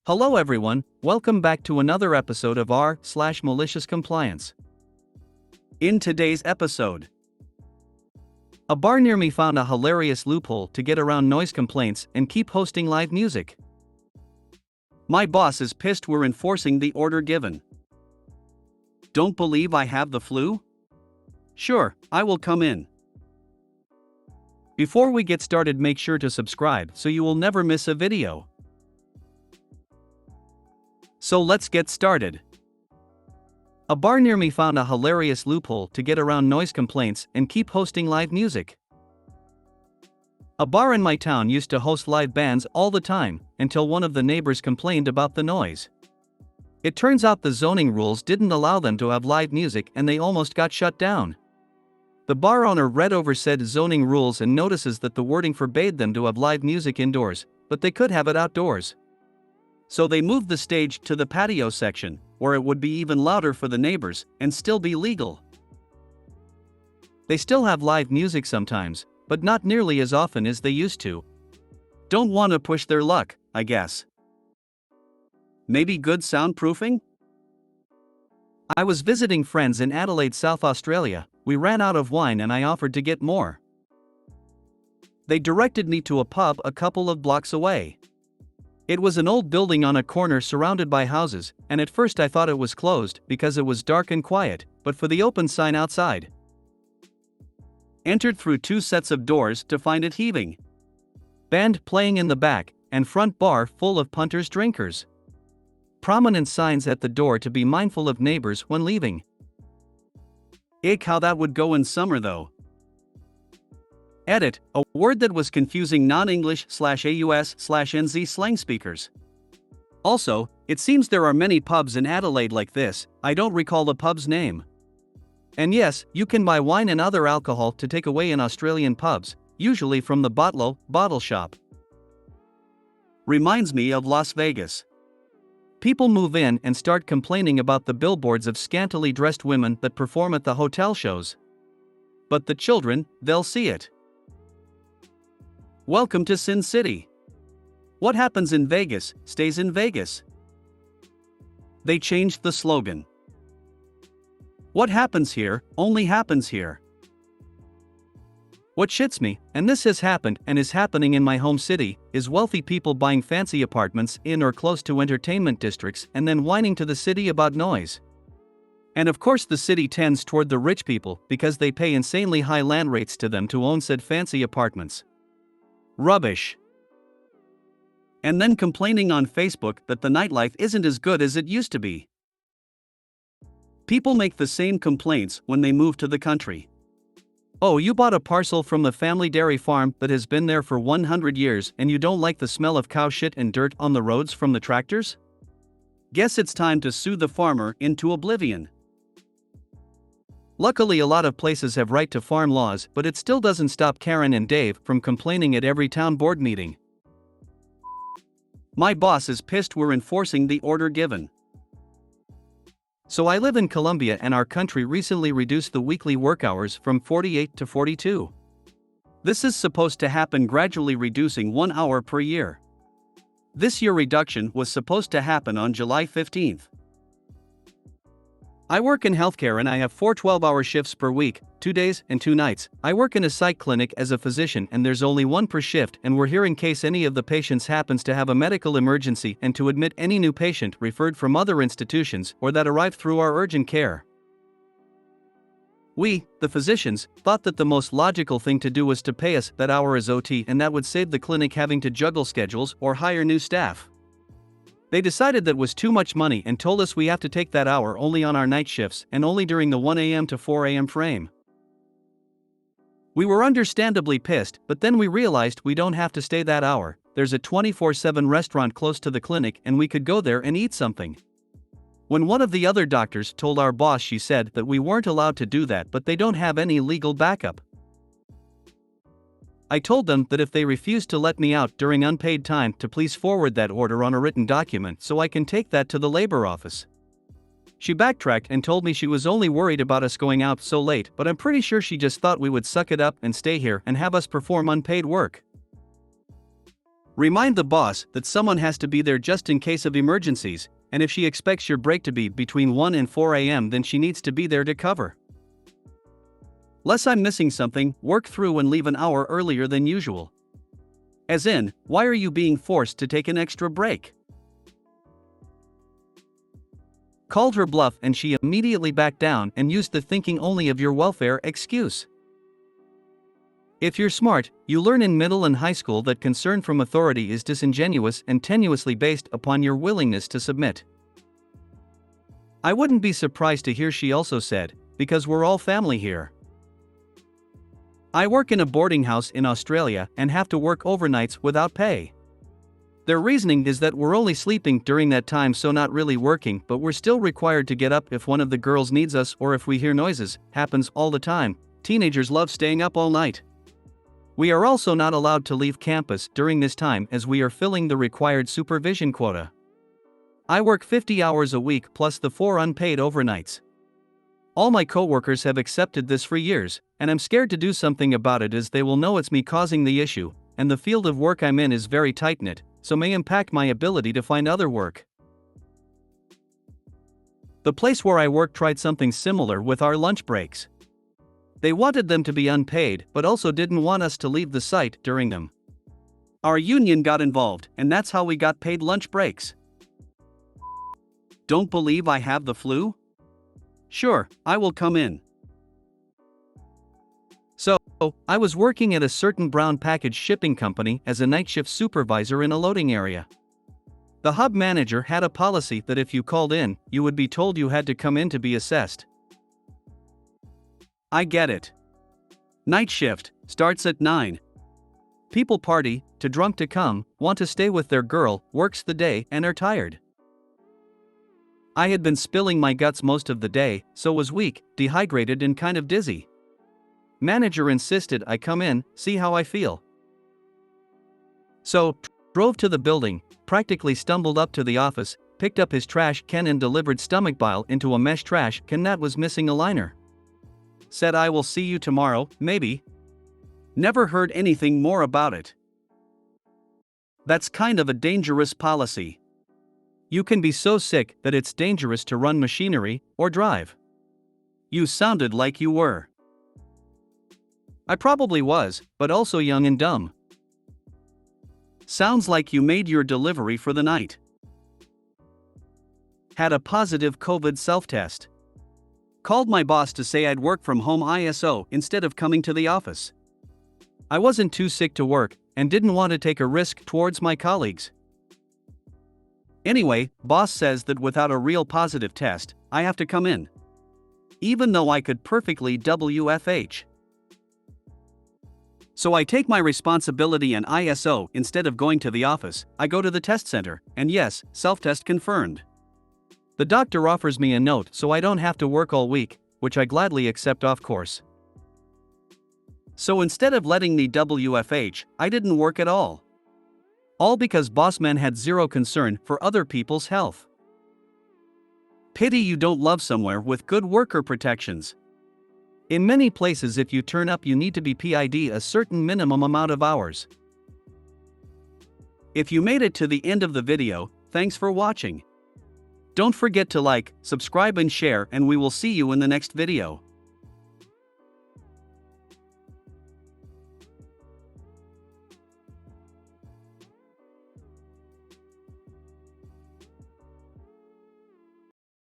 Hello everyone, welcome back to another episode of r/Malicious Compliance. In today's episode, a bar near me found a hilarious loophole to get around noise complaints and keep hosting live music. My boss is pissed we're enforcing the order given. Don't believe I have the flu? Sure, I will come in. Before we get started, make sure to subscribe so you will never miss a video. So let's get started. A bar near me found a hilarious loophole to get around noise complaints and keep hosting live music. A bar in my town used to host live bands all the time, until one of the neighbors complained about the noise. It turns out the zoning rules didn't allow them to have live music and they almost got shut down. The bar owner read over said zoning rules and notices that the wording forbade them to have live music indoors, but they could have it outdoors. So they moved the stage to the patio section, where it would be even louder for the neighbors and still be legal. They still have live music sometimes, but not nearly as often as they used to. Don't want to push their luck, I guess. Maybe good soundproofing? I was visiting friends in Adelaide, South Australia. We ran out of wine and I offered to get more. They directed me to a pub a couple of blocks away. It was an old building on a corner surrounded by houses, and at first I thought it was closed because it was dark and quiet, but for the open sign outside. Entered through two sets of doors to find it heaving. Band playing in the back, and front bar full of punters drinkers. Prominent signs at the door to be mindful of neighbors when leaving. Ick, how that would go in summer though. Edit, a word that was confusing non-English/AUS/NZ slang speakers. Also, it seems there are many pubs in Adelaide like this. I don't recall the pub's name. And yes, you can buy wine and other alcohol to take away in Australian pubs, usually from the bottle shop. Reminds me of Las Vegas. People move in and start complaining about the billboards of scantily dressed women that perform at the hotel shows. But the children, they'll see it. Welcome to Sin City. What happens in Vegas, stays in Vegas. They changed the slogan. What happens here, only happens here. What shits me, and this has happened and is happening in my home city, is wealthy people buying fancy apartments in or close to entertainment districts and then whining to the city about noise. And of course the city tends toward the rich people because they pay insanely high land rates to them to own said fancy apartments. Rubbish. And then complaining on Facebook that the nightlife isn't as good as it used to be. People make the same complaints when they move to the country. Oh, you bought a parcel from the family dairy farm that has been there for 100 years and you don't like the smell of cow shit and dirt on the roads from the tractors? Guess it's time to sue the farmer into oblivion. Luckily a lot of places have right to farm laws, but it still doesn't stop Karen and Dave from complaining at every town board meeting. My boss is pissed we're enforcing the order given. So I live in Colombia and our country recently reduced the weekly work hours from 48 to 42. This is supposed to happen gradually, reducing 1 hour per year. This year reduction was supposed to happen on July 15th. I work in healthcare and I have 4 12-hour shifts per week, 2 days and 2 nights. I work in a psych clinic as a physician and there's only one per shift, and we're here in case any of the patients happens to have a medical emergency and to admit any new patient referred from other institutions or that arrived through our urgent care. We, the physicians, thought that the most logical thing to do was to pay us that hour as OT, and that would save the clinic having to juggle schedules or hire new staff. They decided that was too much money and told us we have to take that hour only on our night shifts and only during the 1 a.m. to 4 a.m. frame. We were understandably pissed, but then we realized we don't have to stay that hour. There's a 24/7 restaurant close to the clinic and we could go there and eat something. When one of the other doctors told our boss, she said that we weren't allowed to do that, but they don't have any legal backup. I told them that if they refused to let me out during unpaid time, to please forward that order on a written document so I can take that to the labor office. She backtracked and told me she was only worried about us going out so late, but I'm pretty sure she just thought we would suck it up and stay here and have us perform unpaid work. Remind the boss that someone has to be there just in case of emergencies, and if she expects your break to be between 1 and 4 a.m., then she needs to be there to cover. Less I'm missing something, work through and leave an hour earlier than usual. As in, why are you being forced to take an extra break? Called her bluff and she immediately backed down and used the thinking only of your welfare excuse. If you're smart, you learn in middle and high school that concern from authority is disingenuous and tenuously based upon your willingness to submit. I wouldn't be surprised to hear she also said, because we're all family here. I work in a boarding house in Australia and have to work overnights without pay. Their reasoning is that we're only sleeping during that time, so not really working, but we're still required to get up if one of the girls needs us or if we hear noises. Happens all the time. Teenagers love staying up all night. We are also not allowed to leave campus during this time as we are filling the required supervision quota. I work 50 hours a week plus the 4 unpaid overnights. All my coworkers have accepted this for years, and I'm scared to do something about it as they will know it's me causing the issue, and the field of work I'm in is very tight-knit, so may impact my ability to find other work. The place where I work tried something similar with our lunch breaks. They wanted them to be unpaid but also didn't want us to leave the site during them. Our union got involved, and that's how we got paid lunch breaks. Don't believe I have the flu? Sure, I will come in. So, I was working at a certain brown package shipping company as a night shift supervisor in a loading area. The hub manager had a policy that if you called in, you would be told you had to come in to be assessed. I get it. Night shift starts at 9. People party, too drunk to come, want to stay with their girl, works the day and are tired. I had been spilling my guts most of the day, so was weak, dehydrated and kind of dizzy. Manager insisted I come in, see how I feel. So, drove to the building, practically stumbled up to the office, picked up his trash can and delivered stomach bile into a mesh trash can that was missing a liner. Said I will see you tomorrow, maybe. Never heard anything more about it. That's kind of a dangerous policy. You can be so sick that it's dangerous to run machinery or drive. You sounded like you were. I probably was, but also young and dumb. Sounds like you made your delivery for the night. Had a positive COVID self-test. Called my boss to say I'd work from home ISO instead of coming to the office. I wasn't too sick to work and didn't want to take a risk towards my colleagues. Anyway, boss says that without a real positive test, I have to come in. Even though I could perfectly WFH. So I take my responsibility and ISO instead of going to the office, I go to the test center, and yes, self-test confirmed. The doctor offers me a note so I don't have to work all week, which I gladly accept of course. So instead of letting me WFH, I didn't work at all. All because bossman had zero concern for other people's health. Pity you don't love somewhere with good worker protections. In many places if you turn up you need to be PID a certain minimum amount of hours. If you made it to the end of the video, thanks for watching. Don't forget to like, subscribe and share, and we will see you in the next video.